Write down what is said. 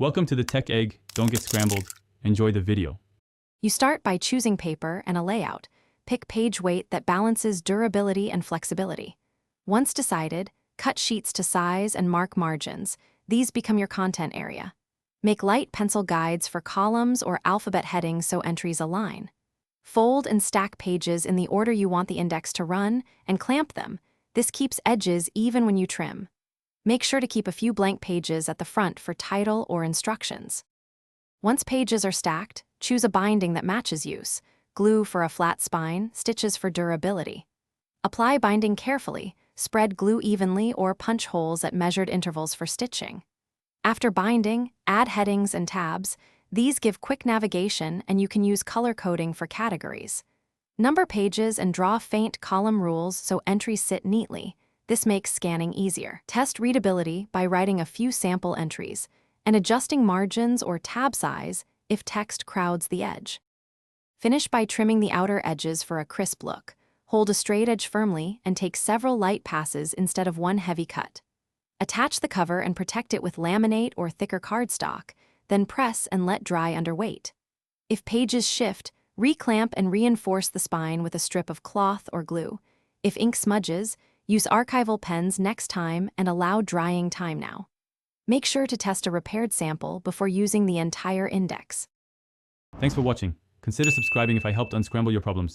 Welcome to the Tech Egg. Don't get scrambled. Enjoy the video. You start by choosing paper and a layout. Pick page weight that balances durability and flexibility. Once decided, cut sheets to size and mark margins. These become your content area. Make light pencil guides for columns or alphabet headings so entries align. Fold and stack pages in the order you want the index to run and clamp them. This keeps edges even when you trim. Make sure to keep a few blank pages at the front for title or instructions. Once pages are stacked, choose a binding that matches use. Glue for a flat spine, stitches for durability. Apply binding carefully, spread glue evenly or punch holes at measured intervals for stitching. After binding, add headings and tabs. These give quick navigation and you can use color coding for categories. Number pages and draw faint column rules so entries sit neatly. This makes scanning easier. Test readability by writing a few sample entries and adjusting margins or tab size if text crowds the edge. Finish by trimming the outer edges for a crisp look. Hold a straight edge firmly and take several light passes instead of one heavy cut. Attach the cover and protect it with laminate or thicker cardstock, then press and let dry under weight. If pages shift, reclamp and reinforce the spine with a strip of cloth or glue. If ink smudges, use archival pens next time and allow drying time now. Make sure to test a repaired sample before using the entire index. Thanks for watching. Consider subscribing if I helped unscramble your problems.